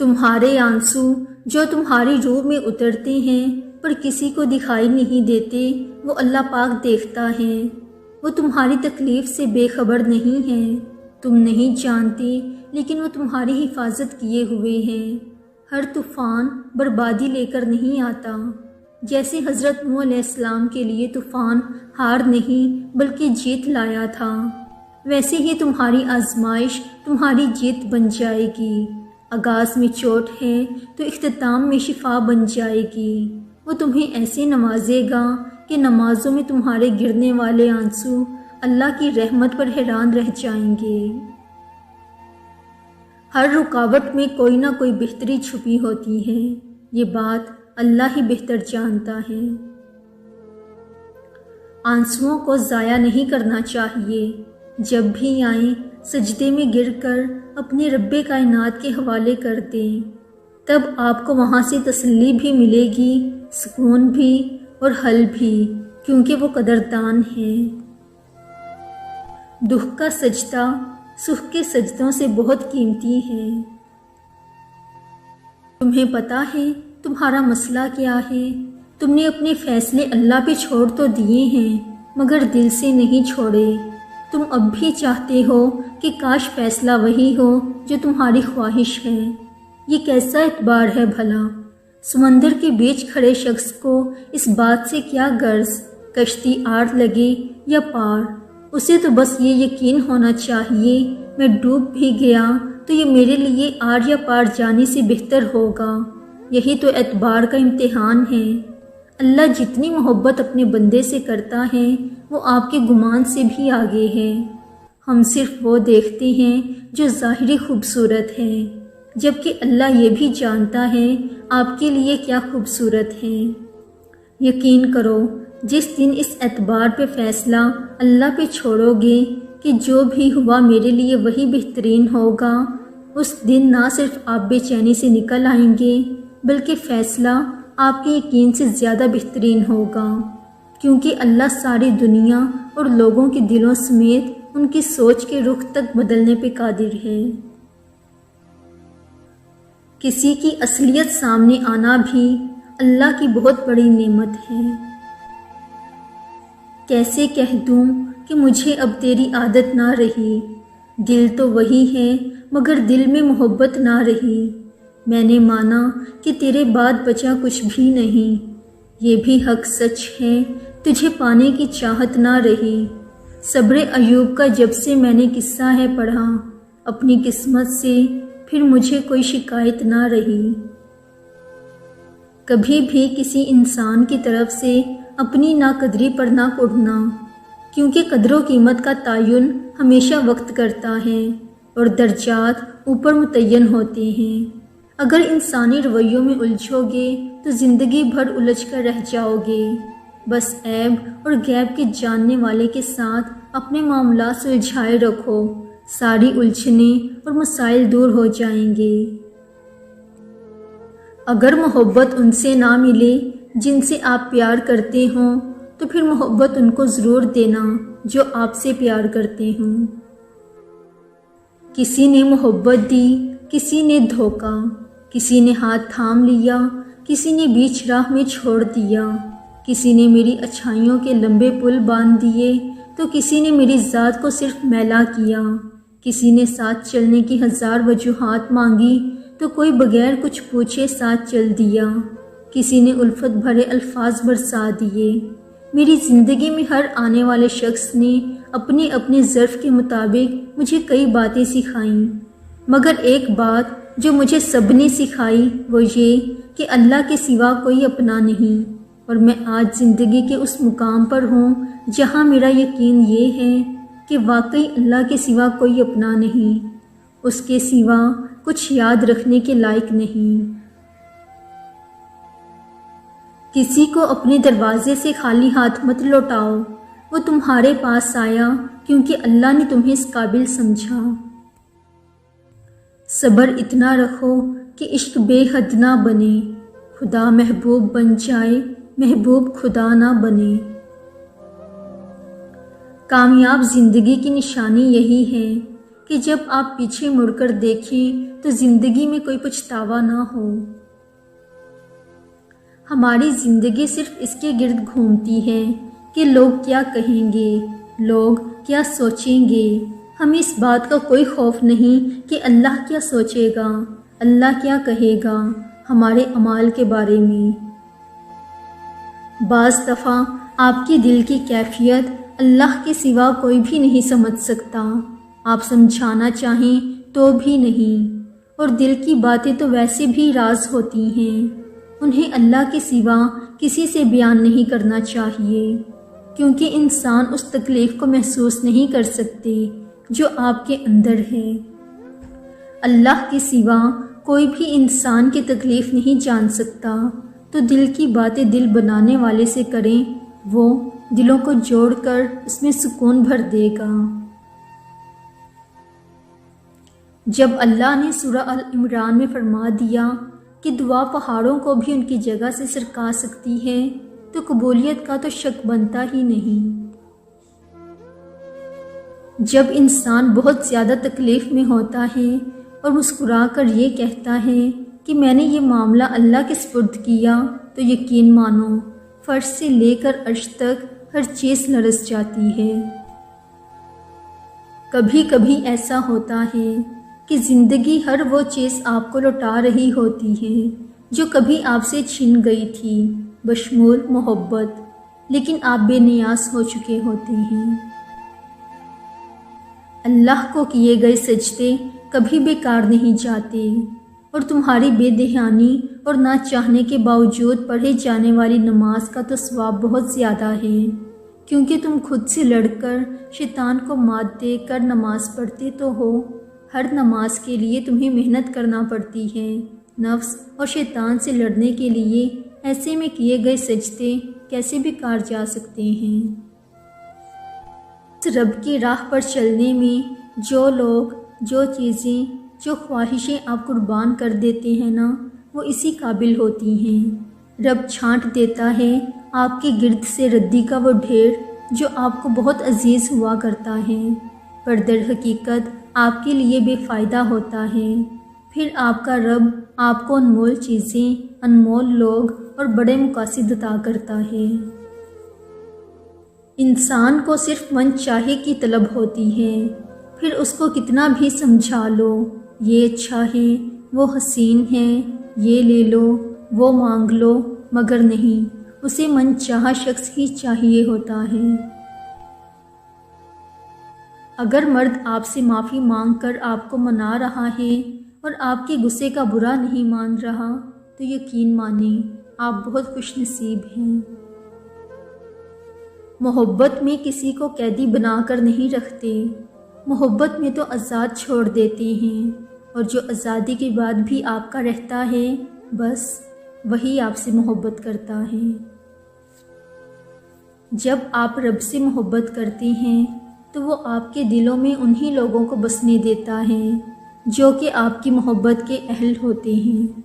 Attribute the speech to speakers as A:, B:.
A: تمہارے آنسو جو تمہاری روح میں اترتے ہیں پر کسی کو دکھائی نہیں دیتے، وہ اللہ پاک دیکھتا ہے۔ وہ تمہاری تکلیف سے بے خبر نہیں ہے، تم نہیں جانتے لیکن وہ تمہاری حفاظت کیے ہوئے ہیں۔ ہر طوفان بربادی لے کر نہیں آتا، جیسے حضرت نوح علیہ السلام کے لیے طوفان ہار نہیں بلکہ جیت لایا تھا، ویسے ہی تمہاری آزمائش تمہاری جیت بن جائے گی۔ آغاز میں چوٹ ہے تو اختتام میں شفا بن جائے گی۔ وہ تمہیں ایسے نوازے گا کہ نمازوں میں تمہارے گرنے والے آنسو اللہ کی رحمت پر حیران رہ جائیں گے۔ ہر رکاوٹ میں کوئی نہ کوئی بہتری چھپی ہوتی ہے، یہ بات اللہ ہی بہتر جانتا ہے۔ آنسوؤں کو ضائع نہیں کرنا چاہیے، جب بھی آئیں سجدے میں گر کر اپنے رب کائنات کے حوالے کر دیں، تب آپ کو وہاں سے تسلی بھی ملے گی، سکون بھی اور حل بھی، کیونکہ وہ قدردان ہے۔ دکھ کا سجدہ سکھ کے سجدوں سے بہت قیمتی ہے۔ تمہیں پتہ ہے تمہارا مسئلہ کیا ہے؟ تم نے اپنے فیصلے اللہ پہ چھوڑ تو دیے ہیں مگر دل سے نہیں چھوڑے۔ تم اب بھی چاہتے ہو کہ کاش فیصلہ وہی ہو جو تمہاری خواہش ہے۔ یہ کیسا اعتبار ہے بھلا؟ سمندر کے بیچ کھڑے شخص کو اس بات سے کیا غرض کشتی آڑ لگے یا پار؟ اسے تو بس یہ یقین ہونا چاہیے میں ڈوب بھی گیا تو یہ میرے لیے آڑ یا پار جانے سے بہتر ہوگا۔ یہی تو اعتبار کا امتحان ہے۔ اللہ جتنی محبت اپنے بندے سے کرتا ہے وہ آپ کے گمان سے بھی آگے ہے۔ ہم صرف وہ دیکھتے ہیں جو ظاہری خوبصورت ہے، جبکہ اللہ یہ بھی جانتا ہے آپ کے لیے کیا خوبصورت ہے۔ یقین کرو جس دن اس اعتبار پہ فیصلہ اللہ پہ چھوڑو گے کہ جو بھی ہوا میرے لیے وہی بہترین ہوگا، اس دن نہ صرف آپ بے چینی سے نکل آئیں گے بلکہ فیصلہ آپ کے یقین سے زیادہ بہترین ہوگا، کیونکہ اللہ ساری دنیا اور لوگوں کے دلوں سمیت ان کی سوچ کے رخ تک بدلنے پہ قادر ہے۔ کسی کی اصلیت سامنے آنا بھی اللہ کی بہت بڑی نعمت ہے۔ کیسے کہہ دوں کہ مجھے اب تیری عادت نہ رہی، دل تو وہی ہے مگر دل میں محبت نہ رہی۔ میں نے مانا کہ تیرے بعد بچا کچھ بھی نہیں، یہ بھی حق سچ ہے تجھے پانے کی چاہت نہ رہی۔ صبر ایوب کا جب سے میں نے قصہ ہے پڑھا، اپنی قسمت سے پھر مجھے کوئی شکایت نہ رہی۔ کبھی بھی کسی انسان کی طرف سے اپنی ناقدری پر نہ اڑنا، کیونکہ قدر و قیمت کا تعین ہمیشہ وقت کرتا ہے اور درجات اوپر متعین ہوتے ہیں۔ اگر انسانی رویوں میں الجھو گے تو زندگی بھر الجھ کر رہ جاؤ گے۔ بس عیب اور غیب کے جاننے والے کے ساتھ اپنے معاملات سلجھائے رکھو، ساری الجھنیں اور مسائل دور ہو جائیں گے۔ اگر محبت ان سے نہ ملے جن سے آپ پیار کرتے ہوں تو پھر محبت ان کو ضرور دینا جو آپ سے پیار کرتے ہوں۔ کسی نے محبت دی، کسی نے دھوکا، کسی نے ہاتھ تھام لیا، کسی نے بیچ راہ میں چھوڑ دیا، کسی نے میری اچھائیوں کے لمبے پل باندھ دیے تو کسی نے میری ذات کو صرف میلا کیا، کسی نے ساتھ چلنے کی ہزار وجوہات مانگی تو کوئی بغیر کچھ پوچھے ساتھ چل دیا، کسی نے الفت بھرے الفاظ برسا دیے۔ میری زندگی میں ہر آنے والے شخص نے اپنے اپنے ظرف کے مطابق مجھے کئی باتیں سکھائیں، مگر ایک بات جو مجھے سب نے سکھائی وہ یہ کہ اللہ کے سوا کوئی اپنا نہیں، اور میں آج زندگی کے اس مقام پر ہوں جہاں میرا یقین یہ ہے کہ واقعی اللہ کے سوا کوئی اپنا نہیں، اس کے سوا کچھ یاد رکھنے کے لائق نہیں۔ کسی کو اپنے دروازے سے خالی ہاتھ مت لوٹاؤ، وہ تمہارے پاس آیا کیونکہ اللہ نے تمہیں اس قابل سمجھا۔ صبر اتنا رکھو کہ عشق بے حد نہ بنے، خدا محبوب بن جائے محبوب خدا نہ بنے۔ کامیاب زندگی کی نشانی یہی ہے کہ جب آپ پیچھے مڑ کر دیکھیں تو زندگی میں کوئی پچھتاوا نہ ہو۔ ہماری زندگی صرف اس کے گرد گھومتی ہے کہ لوگ کیا کہیں گے، لوگ کیا سوچیں گے۔ ہمیں اس بات کا کوئی خوف نہیں کہ اللہ کیا سوچے گا، اللہ کیا کہے گا ہمارے اعمال کے بارے میں۔ بعض دفعہ آپ کے دل کی کیفیت اللہ کے سوا کوئی بھی نہیں سمجھ سکتا، آپ سمجھانا چاہیں تو بھی نہیں، اور دل کی باتیں تو ویسے بھی راز ہوتی ہیں، انہیں اللہ کے سوا کسی سے بیان نہیں کرنا چاہیے، کیونکہ انسان اس تکلیف کو محسوس نہیں کر سکتے جو آپ کے اندر ہے۔ اللہ کے سوا کوئی بھی انسان کی تکلیف نہیں جان سکتا، تو دل کی باتیں دل بنانے والے سے کریں، وہ دلوں کو جوڑ کر اس میں سکون بھر دے گا۔ جب اللہ نے سورہ ال-عمران میں فرما دیا کہ دعا پہاڑوں کو بھی ان کی جگہ سے سرکا سکتی ہے، تو قبولیت کا تو شک بنتا ہی نہیں۔ جب انسان بہت زیادہ تکلیف میں ہوتا ہے اور مسکرا کر یہ کہتا ہے کہ میں نے یہ معاملہ اللہ کے سپرد کیا، تو یقین مانو فرش سے لے کر عرش تک ہر چیز لرز جاتی ہے۔ کبھی کبھی ایسا ہوتا ہے کہ زندگی ہر وہ چیز آپ کو لوٹا رہی ہوتی ہے جو کبھی آپ سے چھن گئی تھی، بشمول محبت، لیکن آپ بے نیاز ہو چکے ہوتے ہیں۔ اللہ کو کیے گئے سجدے کبھی بیکار نہیں جاتے، اور تمہاری بے دہانی اور نہ چاہنے کے باوجود پڑھے جانے والی نماز کا تو ثواب بہت زیادہ ہے، کیونکہ تم خود سے لڑ کر شیطان کو مات دے کر نماز پڑھتے تو ہو۔ ہر نماز کے لیے تمہیں محنت کرنا پڑتی ہے، نفس اور شیطان سے لڑنے کے لیے ایسے میں کیے گئے سجدے کیسے بیکار جا سکتے ہیں؟ رب کی راہ پر چلنے میں جو لوگ، جو چیزیں، جو خواہشیں آپ قربان کر دیتے ہیں نا، وہ اسی قابل ہوتی ہیں۔ رب چھانٹ دیتا ہے آپ کے گرد سے ردی کا وہ ڈھیر جو آپ کو بہت عزیز ہوا کرتا ہے، پر در حقیقت آپ کے لیے بے فائدہ ہوتا ہے۔ پھر آپ کا رب آپ کو انمول چیزیں، انمول لوگ اور بڑے مقاصد عطا کرتا ہے۔ انسان کو صرف من چاہے کی طلب ہوتی ہے، پھر اس کو کتنا بھی سمجھا لو، یہ اچھا ہے، وہ حسین ہے، یہ لے لو، وہ مانگ لو، مگر نہیں، اسے من چاہا شخص ہی چاہیے ہوتا ہے۔ اگر مرد آپ سے معافی مانگ کر آپ کو منا رہا ہے اور آپ کے غصے کا برا نہیں مان رہا، تو یقین مانیں آپ بہت خوش نصیب ہیں۔ محبت میں کسی کو قیدی بنا کر نہیں رکھتے، محبت میں تو آزاد چھوڑ دیتے ہیں، اور جو آزادی کے بعد بھی آپ کا رہتا ہے، بس وہی آپ سے محبت کرتا ہے۔ جب آپ رب سے محبت کرتے ہیں تو وہ آپ کے دلوں میں انہی لوگوں کو بسنے دیتا ہے جو کہ آپ کی محبت کے اہل ہوتے ہیں۔